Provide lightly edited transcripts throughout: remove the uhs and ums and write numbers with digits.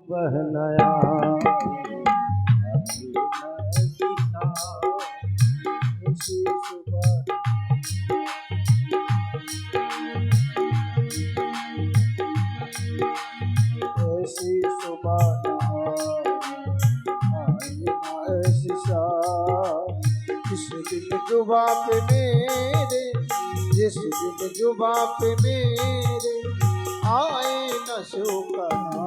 सुबह नया ऐसी सुबह ऐसी सुबह ऐसी जिस दिन जुबा पे मेरे जिस दिन जुबा पे मेरे आए न शुक्राना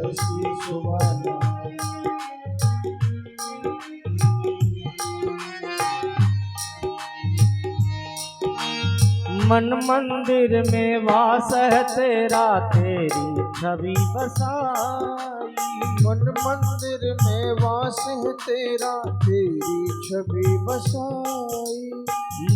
ऐसी सुबह मन मंदिर में वास है तेरा तेरी छवि बसाई मन मंदिर में वास है तेरा तेरी छवि बसाई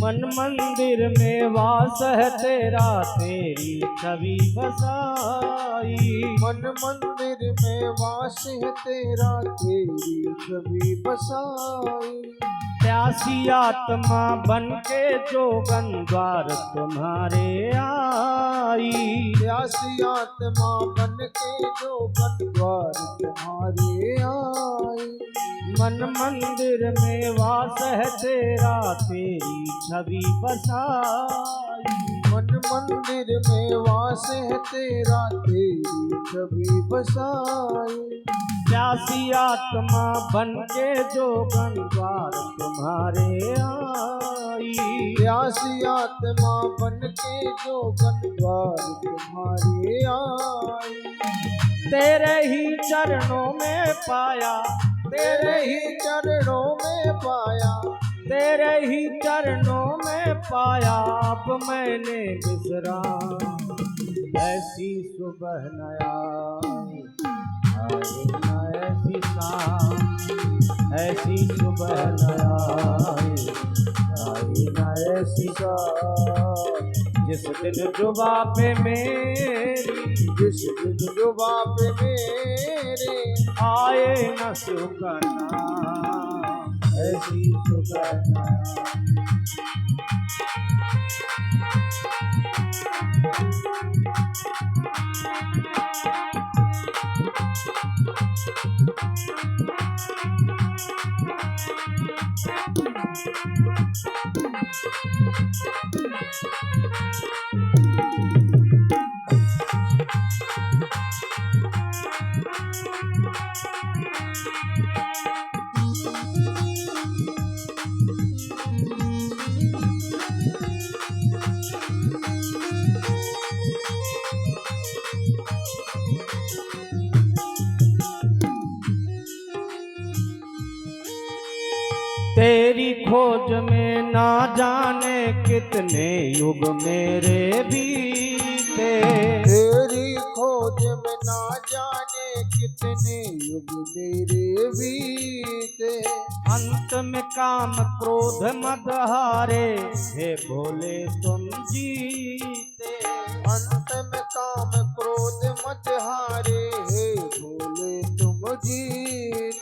मन मंदिर में वास है तेरा तेरी छवि बसाई मन मंदिर में वास है तेरा तेरी छवि बसाई प्यासी आत्मा बन के जोगन द्वार तुम्हारे आई प्यासी आत्मा बन के जोगन द्वार तुम्हारे आई मन मंदिर में वास है तेरा तेरी छवि बसाई मन मंदिर में वास है तेरा तेरी छवि बसाई प्यासी आत्मा बन के जोगन द्वार तुम्हारे आई प्यासी आत्मा बन के जोगन द्वार तुम्हारे आई तेरे ही चरणों में पाया तेरे ही चरणों में पाया तेरे ही चरणों में पाया अब मैंने विश्राम ऐसी सुबह नया ऐसी शाम ऐसी सुबह नया ऐसी शाम जिस दिन जुबा पे मेरी जिस दिन जुबा पे मेरे आए न शुक्राना ऐसी सुबह नया तेरी खोज में ना जाने कितने युग मेरे बीते तेरी खोज में ना जाने कितने युग मेरे बीते अंत में काम क्रोध मद हारे हे भोले तुम जीते अंत में काम क्रोध मद हारे हे भोले तुम जीते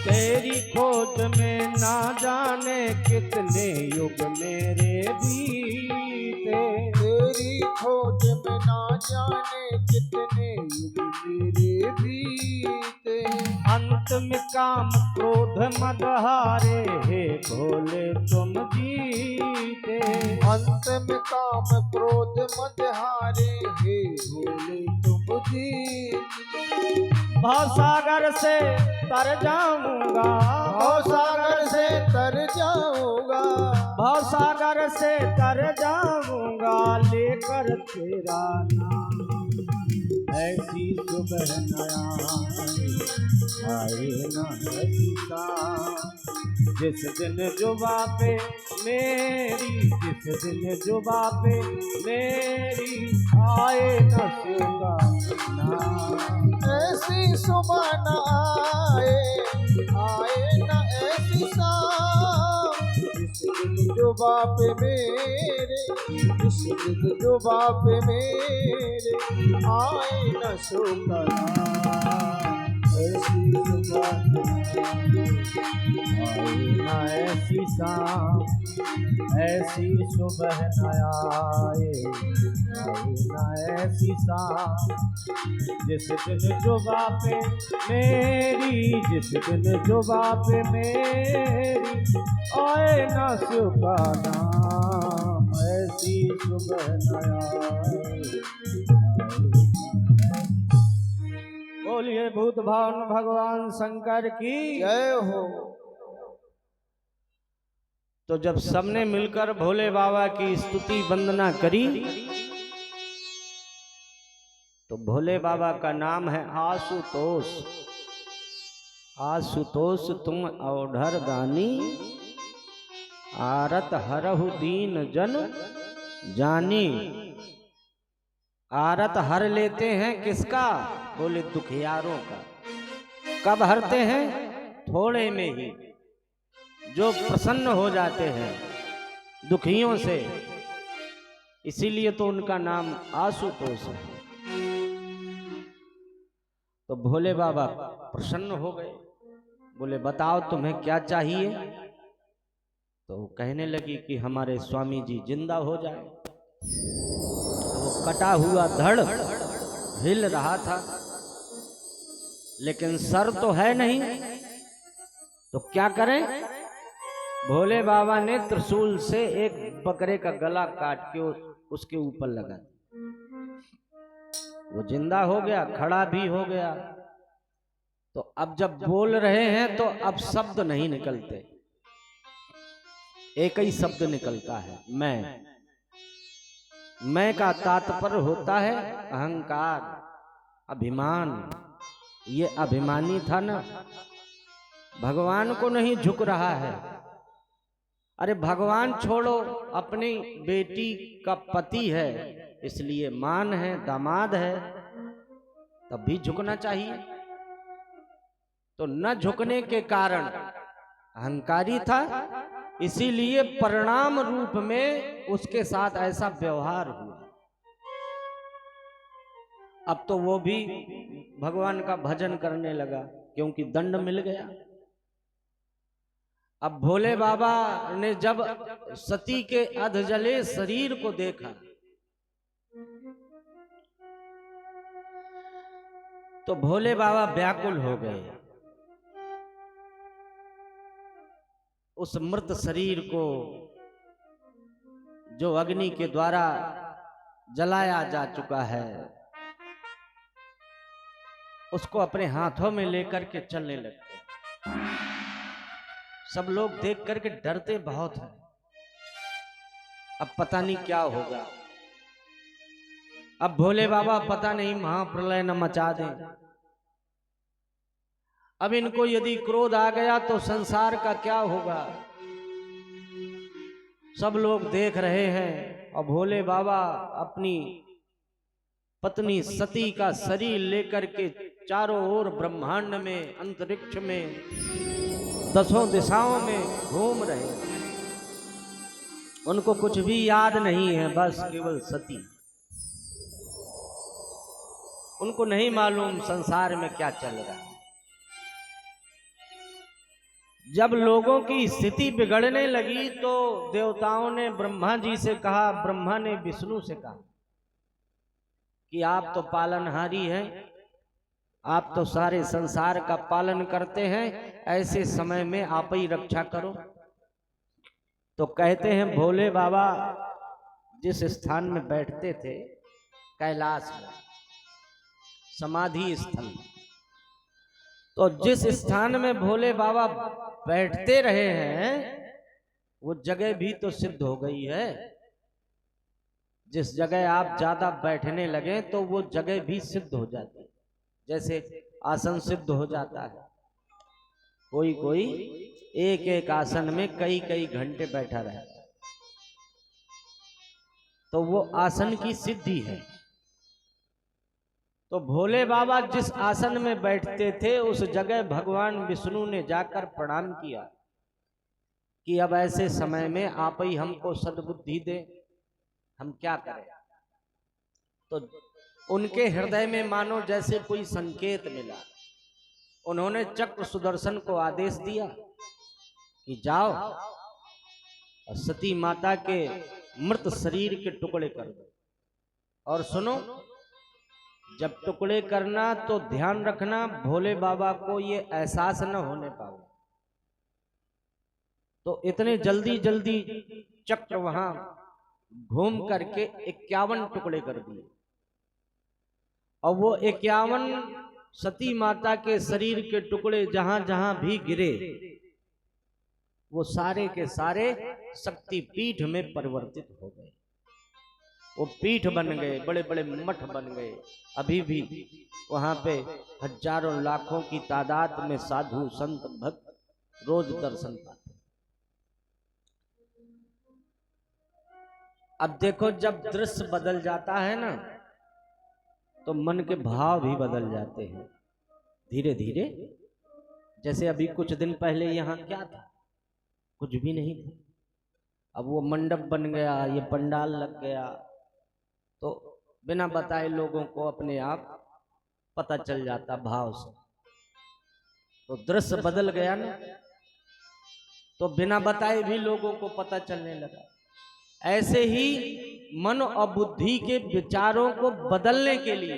तेरी खोज में ना जाने कितने युग मेरे बीते तेरी खोज में ना जाने कितने युग मेरे बीते अंत में काम क्रोध मद हारे हे भोले तुम जीते अंत में काम क्रोध मद हारे हे भोले तुम जीते भवसागर से तर जाऊंगा भवसागर से तर जाऊंगा भवसागर से तर जाऊंगा लेकर तेरा नाम ऐसी सुबह नया आए न जिस दिन जुबा पे मेरी जिस दिन जुबा पे मेरी आए न शुक्राना ऐसी सुबह न आए न ऐसी शाम जिस दिन जुबा पे मेरे जिस दिन जुबा पे मेरे आए न शुक्राना ऐसी शाम, ऐसी सुबह न आए ना ऐसी शाम, जिस दिन जुबा पे मेरी, जिस दिन जुबा पे मेरी आए ना सुबह नाम, ऐसी सुबह न आए। बोलिए भूत भावन भगवान शंकर की जय हो। तो जब सबने मिलकर भोले बाबा की स्तुति वंदना करी तो भोले बाबा का नाम है आशुतोष। आशुतोष तुम औढ़र दानी, आरत हरहु दीन जन जानी। आरत हर लेते हैं किसका? बोले दुखियारों का। कब हरते हैं? थोड़े में ही। जो प्रसन्न हो जाते हैं दुखियों से, इसीलिए तो उनका नाम आशुतोष है। तो भोले बाबा प्रसन्न हो गए, बोले बताओ तुम्हें क्या चाहिए? तो कहने लगी कि हमारे स्वामी जी जिंदा हो जाए। वो कटा हुआ धड़ हिल रहा था, लेकिन सर तो है नहीं, तो क्या करें? भोले बाबा ने त्रिशूल से एक बकरे का गला काट के उसके ऊपर लगा, वो जिंदा हो गया, खड़ा भी हो गया। तो अब जब बोल रहे हैं तो अब शब्द नहीं निकलते, एक ही शब्द निकलता है, मैं का तात्पर्य होता है अहंकार, अभिमान। ये अभिमानी था ना, भगवान को नहीं झुक रहा है। अरे भगवान छोड़ो, अपनी बेटी का पति है इसलिए मान है, दामाद है, तब भी झुकना चाहिए। तो न झुकने के कारण अहंकारी था, इसीलिए परिणाम रूप में उसके साथ ऐसा व्यवहार हुआ। अब तो वो भी भगवान का भजन करने लगा क्योंकि दंड मिल गया। अब भोले बाबा ने जब सती के अधजले शरीर को देखा तो भोले बाबा व्याकुल हो गए। उस मृत शरीर को जो अग्नि के द्वारा जलाया जा चुका है, उसको अपने हाथों में लेकर के चलने लगते। सब लोग देख करके डरते बहुत हैं, अब पता नहीं क्या होगा। अब भोले बाबा पता नहीं महाप्रलय न मचा दें। अब इनको यदि क्रोध आ गया तो संसार का क्या होगा? सब लोग देख रहे हैं और भोले बाबा अपनी पत्नी सती का शरीर लेकर के चारों ओर ब्रह्मांड में, अंतरिक्ष में, दसों दिशाओं में घूम रहे हैं। उनको कुछ भी याद नहीं है, बस केवल सती। उनको नहीं मालूम संसार में क्या चल रहा है। जब लोगों की स्थिति बिगड़ने लगी तो देवताओं ने ब्रह्मा जी से कहा, ब्रह्मा ने विष्णु से कहा कि आप तो पालनहारी हैं, आप तो सारे संसार का पालन करते हैं, ऐसे समय में आप ही रक्षा करो। तो कहते हैं भोले बाबा जिस स्थान में बैठते थे, कैलाश में, समाधि स्थल, तो जिस स्थान में भोले बाबा बैठते रहे हैं वो जगह भी तो सिद्ध हो गई है। जिस जगह आप ज्यादा बैठने लगे तो वो जगह भी सिद्ध हो जाती है। जैसे आसन सिद्ध हो जाता है, कोई कोई एक एक आसन में कई कई घंटे बैठा रहता है, तो वो आसन की सिद्धि है। तो भोले बाबा जिस आसन में बैठते थे उस जगह भगवान विष्णु ने जाकर प्रणाम किया कि अब ऐसे समय में आप ही हमको सद्बुद्धि दे, हम क्या करें। तो उनके हृदय में मानो जैसे कोई संकेत मिला उन्होंने चक्र सुदर्शन को आदेश दिया कि जाओ और सती माता के मृत शरीर के टुकड़े कर दो। और सुनो, जब टुकड़े करना तो ध्यान रखना भोले बाबा को ये एहसास न होने पाओ। तो इतने जल्दी जल्दी चक्र वहां घूम करके 51 टुकड़े कर दिए। और वो 51 सती माता के शरीर के टुकड़े जहां जहां भी गिरे वो सारे के सारे शक्ति पीठ में परिवर्तित हो गए। वो पीठ बन गए, बड़े बड़े मठ बन गए। अभी भी वहां पे हजारों लाखों की तादाद में साधु संत भक्त रोज दर्शन पाते। अब देखो, जब दृश्य बदल जाता है ना तो मन के भाव भी बदल जाते हैं धीरे धीरे। जैसे अभी कुछ दिन पहले यहाँ क्या था, कुछ भी नहीं था। अब वो मंडप बन गया, ये पंडाल लग गया, तो बिना बताए लोगों को अपने आप पता चल जाता भाव से। तो दृश्य बदल गया ना, तो बिना बताए भी लोगों को पता चलने लगा। ऐसे ही मन और बुद्धि के विचारों को बदलने के लिए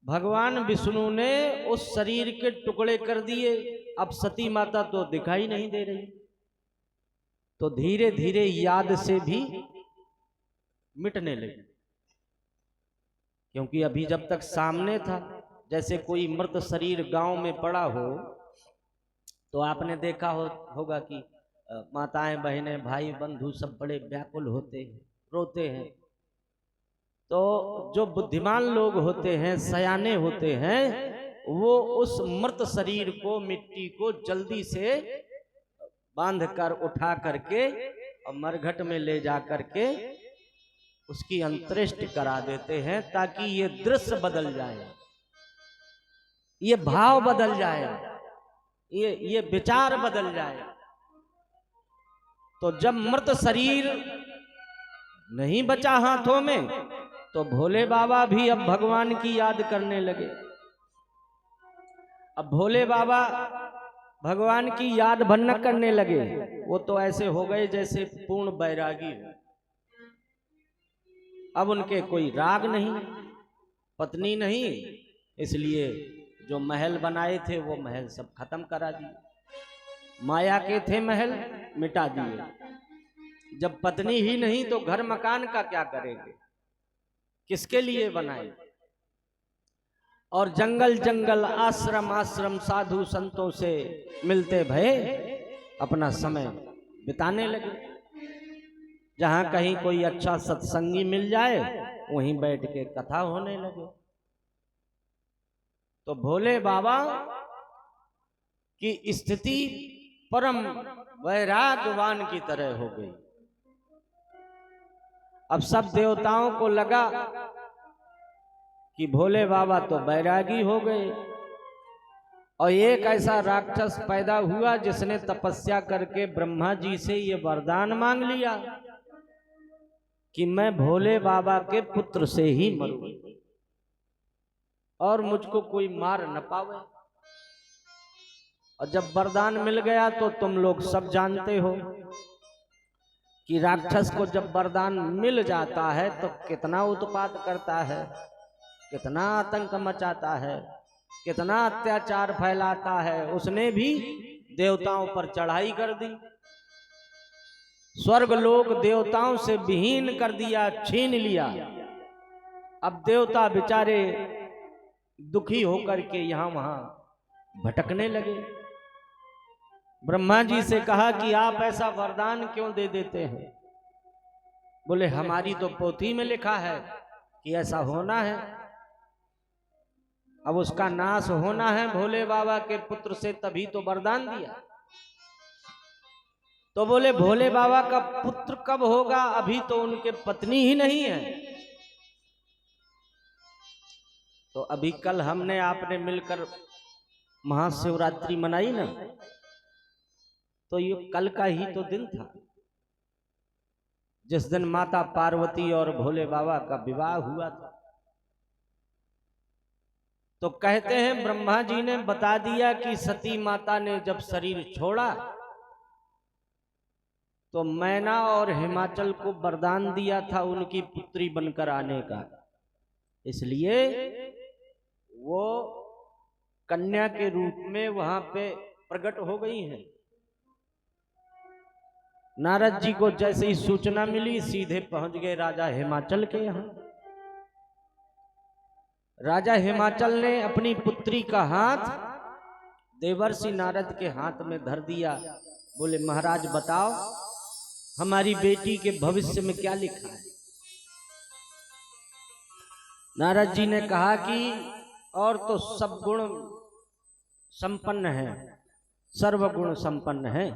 भगवान विष्णु ने उस शरीर के टुकड़े कर दिए। अब सती माता तो दिखाई नहीं दे रही, तो धीरे धीरे याद से भी मिटने लगी। क्योंकि अभी जब तक सामने था, जैसे कोई मृत शरीर गांव में पड़ा हो तो आपने देखा होगा कि माताएं बहनें भाई बंधु सब बड़े व्याकुल होते हैं, रोते हैं। तो जो बुद्धिमान लोग होते हैं, सयाने होते हैं, वो उस मृत शरीर को, मिट्टी को जल्दी से बांध कर उठा करके और मरघट में ले जा करके उसकी अंत्येष्टि करा देते हैं, ताकि ये दृश्य बदल जाए, ये भाव बदल जाए, ये विचार बदल जाए। तो जब मृत शरीर नहीं बचा हाथों में तो भोले बाबा भी अब भगवान की याद करने लगे। अब भोले बाबा भगवान की याद भन्न करने लगे। वो तो ऐसे हो गए जैसे पूर्ण बैरागी हो। अब उनके कोई राग नहीं, पत्नी नहीं, इसलिए जो महल बनाए थे वो महल सब खत्म करा दिए। माया के थे महल, मिटा दिए। जब पत्नी ही नहीं तो घर मकान का क्या करेंगे, किसके लिए बनाए। और जंगल जंगल, आश्रम आश्रम, साधु संतों से मिलते भये अपना समय बिताने लगे। जहां कहीं कोई अच्छा सत्संगी मिल जाए वहीं बैठ के कथा होने लगे। तो भोले बाबा की स्थिति परम वैराग्यवान की तरह हो गई। अब सब देवताओं को लगा कि भोले बाबा तो बैरागी हो गए, और एक ऐसा राक्षस पैदा हुआ जिसने तपस्या करके ब्रह्मा जी से ये वरदान मांग लिया कि मैं भोले बाबा के पुत्र से ही मरूं और मुझको कोई मार न पावे। और जब वरदान मिल गया तो तुम लोग सब जानते हो कि राक्षस को जब वरदान मिल जाता है तो कितना उत्पात करता है, कितना आतंक मचाता है, कितना अत्याचार फैलाता है। उसने भी देवताओं पर चढ़ाई कर दी, स्वर्ग लोक देवताओं से विहीन कर दिया, छीन लिया। अब देवता बेचारे दुखी होकर के यहां वहां भटकने लगे। ब्रह्मा जी से कहा कि आप ऐसा वरदान क्यों दे देते हैं। बोले हमारी तो पोथी में लिखा है कि ऐसा होना है, अब उसका नाश होना है भोले बाबा के पुत्र से, तभी तो वरदान दिया। तो बोले भोले बाबा का पुत्र कब होगा, अभी तो उनके पत्नी ही नहीं है। तो अभी कल हमने आपने मिलकर महाशिवरात्रि मनाई ना, तो ये कल का ही तो दिन था जिस दिन माता पार्वती और भोले बाबा का विवाह हुआ था। तो कहते हैं ब्रह्मा जी ने बता दिया कि सती माता ने जब शरीर छोड़ा तो मैना और हिमाचल को वरदान दिया था उनकी पुत्री बनकर आने का, इसलिए वो कन्या के रूप में वहां पे प्रकट हो गई हैं। नारद जी को जैसे ही सूचना मिली सीधे पहुंच गए राजा हिमाचल के यहाँ। राजा हिमाचल ने अपनी पुत्री का हाथ देवर्षि नारद के हाथ में धर दिया। बोले महाराज बताओ हमारी बेटी के भविष्य में क्या लिखा है। नारद जी ने कहा कि और तो सब गुण संपन्न है, सर्वगुण संपन्न है,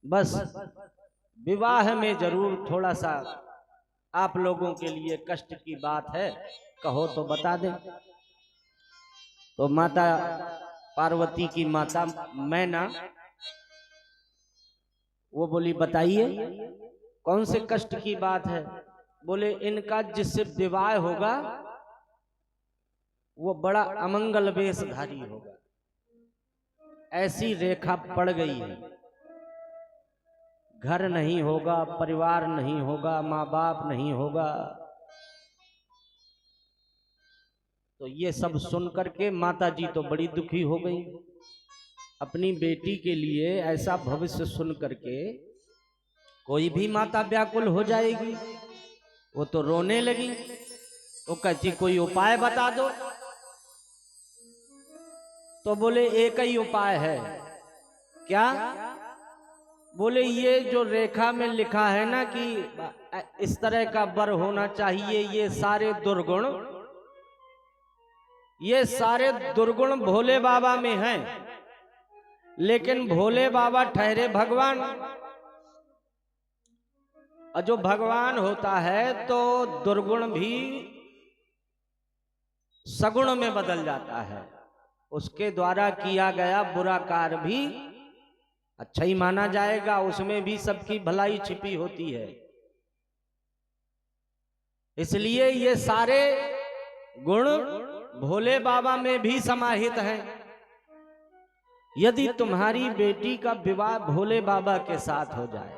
बस विवाह में जरूर थोड़ा सा आप लोगों के लिए कष्ट की बात है, कहो तो बता दें। तो माता पार्वती की माता मैना वो बोली बताइए कौन से कष्ट की बात है। बोले इनका जिससे विवाह होगा वो बड़ा अमंगल वेशधारी होगा, ऐसी रेखा पड़ गई है, घर नहीं होगा, परिवार नहीं होगा, माँ बाप नहीं होगा। तो ये सब सुन करके माता जी तो बड़ी दुखी हो गई। अपनी बेटी के लिए ऐसा भविष्य सुन करके कोई भी माता व्याकुल हो जाएगी। वो तो रोने लगी। वो कहती कोई उपाय बता दो। तो बोले एक ही उपाय है। क्या? बोले ये जो रेखा में लिखा है ना कि इस तरह का वर होना चाहिए, ये सारे दुर्गुण भोले बाबा में हैं, लेकिन भोले बाबा ठहरे भगवान। और जो भगवान होता है तो दुर्गुण भी सगुण में बदल जाता है, उसके द्वारा किया गया बुरा कार्य भी अच्छा ही माना जाएगा, उसमें भी सबकी भलाई छिपी होती है। इसलिए ये सारे गुण भोले बाबा में भी समाहित हैं। यदि तुम्हारी बेटी का विवाह भोले बाबा के साथ हो जाए,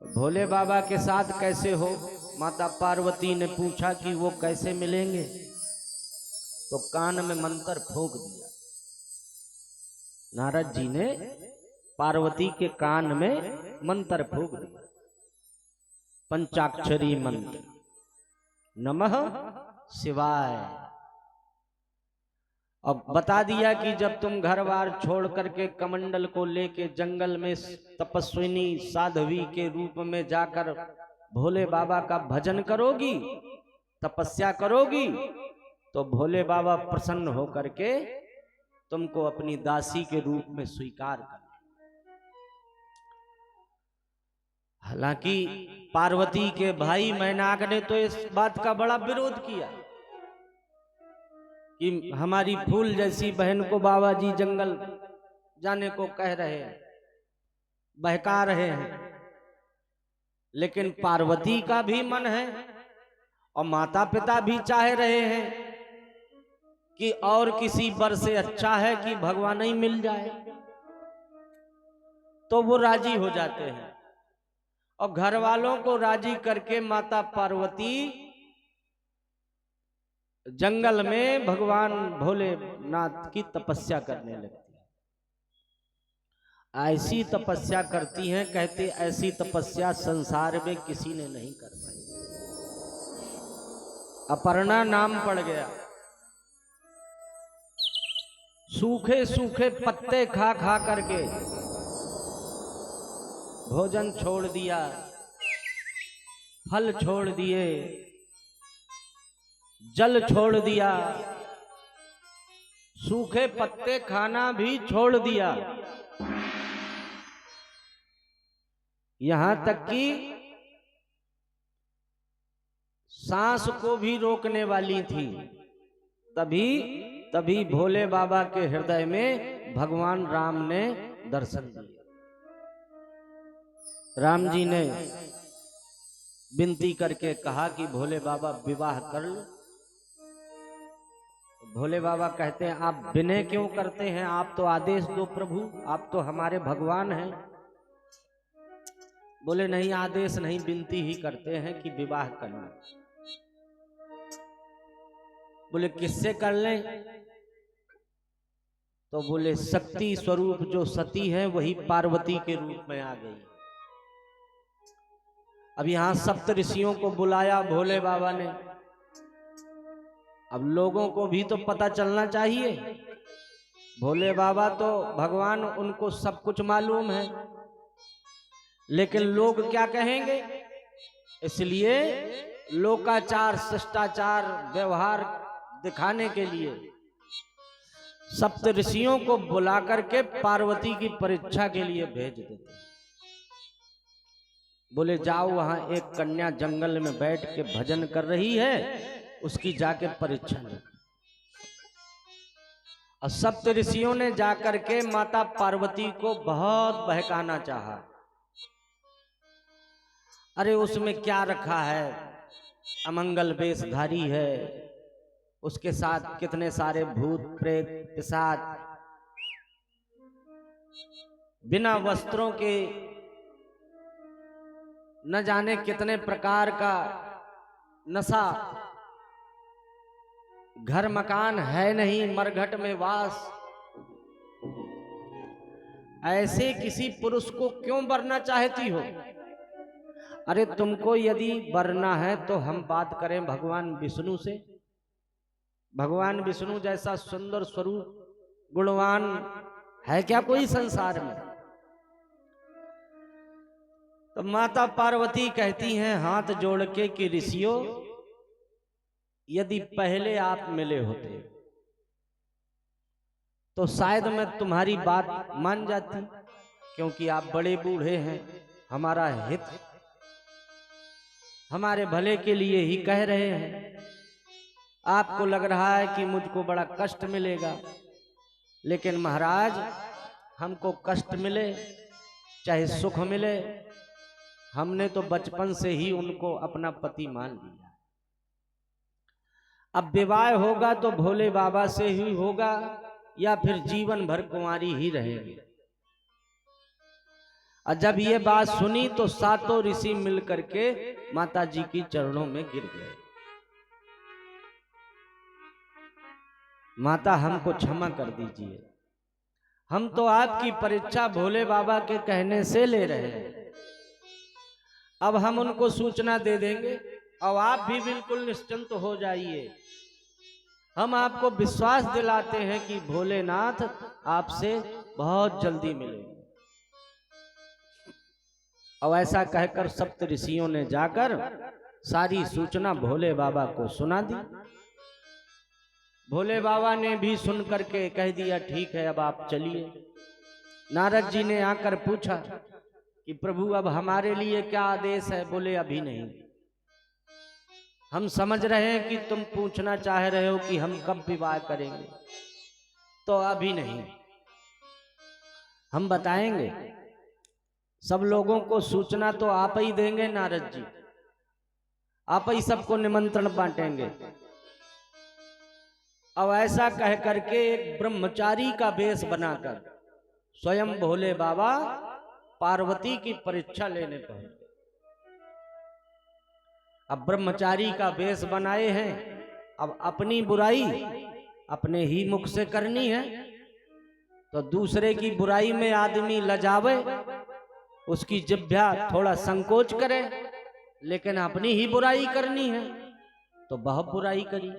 तो भोले बाबा के साथ कैसे हो? माता पार्वती ने पूछा कि वो कैसे मिलेंगे? तो कान में मंत्र फूंक दिया। नारद जी ने पार्वती के कान में मंत्र फूंक दिया, पंचाक्षरी मंत्र, नमः शिवाय। अब बता दिया कि जब तुम घर बार छोड़ करके कमंडल को लेके जंगल में तपस्विनी साध्वी के रूप में जाकर भोले बाबा का भजन करोगी, तपस्या करोगी, तो भोले बाबा प्रसन्न होकर के तुमको अपनी दासी के रूप में स्वीकार कर। हालांकि पार्वती के भाई मैनाक ने तो इस बात का बड़ा विरोध किया कि हमारी फूल जैसी बहन को बाबा जी जंगल जाने को कह रहे हैं, बहका रहे हैं। लेकिन पार्वती का भी मन है और माता पिता भी चाह रहे हैं कि और किसी वर से अच्छा है कि भगवान ही मिल जाए, तो वो राजी हो जाते हैं। और घर वालों को राजी करके माता पार्वती जंगल में भगवान भोलेनाथ की तपस्या करने लगती है। ऐसी तपस्या करती हैं, कहते ऐसी तपस्या संसार में किसी ने नहीं कर पाई। अपर्णा नाम पड़ गया। सूखे सूखे पत्ते खा खा करके भोजन छोड़ दिया, फल छोड़ दिए, जल छोड़ दिया, सूखे पत्ते खाना भी छोड़ दिया। यहां तक कि सांस को भी रोकने वाली थी। तभी भोले बाबा के हृदय में भगवान राम ने दर्शन दिए। राम जी ने विनती करके कहा कि भोले बाबा विवाह कर लो। भोले बाबा कहते हैं आप विनय क्यों करते हैं, आप तो आदेश दो प्रभु, आप तो हमारे भगवान हैं। बोले नहीं, आदेश नहीं, विनती ही करते हैं कि विवाह करना। बोले किससे कर लें? तो बोले शक्ति स्वरूप जो सती है वही पार्वती के रूप में आ गई। अब यहां सप्त ऋषियों को बुलाया भोले बाबा ने। अब लोगों को भी तो पता चलना चाहिए। भोले बाबा तो भगवान, उनको सब कुछ मालूम है, लेकिन लोग क्या कहेंगे, इसलिए लोकाचार शिष्टाचार व्यवहार दिखाने के लिए सप्त ऋषियों को बुला करके पार्वती की परीक्षा के लिए भेज देते। बोले जाओ, वहां एक कन्या जंगल में बैठ के भजन कर रही है, उसकी जाके परीक्षा लो। और सप्त ऋषियों ने जाकर के माता पार्वती को बहुत बहकाना चाहा। अरे उसमें क्या रखा है, अमंगल वेशधारी है, उसके साथ कितने सारे भूत प्रेत पिशाच, बिना वस्त्रों के न जाने कितने प्रकार का नशा, घर मकान है नहीं, मरघट में वास। ऐसे किसी पुरुष को क्यों वरना चाहती हो? अरे तुमको यदि वरना है तो हम बात करें भगवान विष्णु से। भगवान विष्णु जैसा सुंदर स्वरूप गुणवान है क्या कोई संसार में? तो माता पार्वती कहती हैं हाथ जोड़ के कि ऋषियों, यदि पहले आप मिले होते तो शायद मैं तुम्हारी बात मान जाती, क्योंकि आप बड़े बूढ़े हैं, हमारा हित हमारे भले के लिए ही कह रहे हैं। आपको लग रहा है कि मुझको बड़ा कष्ट मिलेगा, लेकिन महाराज हमको कष्ट मिले चाहे सुख मिले, हमने तो बचपन से ही उनको अपना पति मान लिया। अब विवाह होगा तो भोले बाबा से ही होगा या फिर जीवन भर कुंवारी ही रहेगी। और जब ये बात सुनी तो सातों ऋषि मिलकर के माता जी की चरणों में गिर गए। माता हमको क्षमा कर दीजिए, हम तो आपकी परीक्षा भोले बाबा के कहने से ले रहे हैं। अब हम उनको सूचना दे देंगे और आप भी बिल्कुल निश्चिंत हो जाइए। हम आपको विश्वास दिलाते हैं कि भोलेनाथ आपसे बहुत जल्दी मिलेंगे। और ऐसा कहकर सप्त ऋषियों ने जाकर सारी सूचना भोले बाबा को सुना दी। भोले बाबा ने भी सुन करके कह दिया ठीक है, अब आप चलिए। नारद जी ने आकर पूछा कि प्रभु अब हमारे लिए क्या आदेश है? बोले अभी नहीं, हम समझ रहे हैं कि तुम पूछना चाह रहे हो कि हम कब विवाह करेंगे, तो अभी नहीं, हम बताएंगे। सब लोगों को सूचना तो आप ही देंगे नारद जी, आप ही सबको निमंत्रण बांटेंगे। अब ऐसा कह करके एक ब्रह्मचारी का वेश बनाकर स्वयं भोले बाबा पार्वती की परीक्षा लेने पहुंचे। अब ब्रह्मचारी का वेश बनाए हैं, अब अपनी बुराई अपने ही मुख से करनी है, तो दूसरे की बुराई में आदमी लजावे, उसकी जिह्वा थोड़ा संकोच करे, लेकिन अपनी ही बुराई करनी है तो बहुत बुराई करी।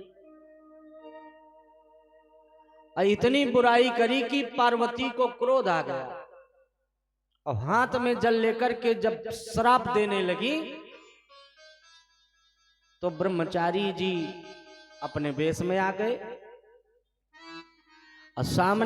इतनी बुराई करी कि पार्वती को क्रोध आ गया और हाथ में जल लेकर के जब श्राप देने लगी तो ब्रह्मचारी जी अपने वेश में आ गए और सामने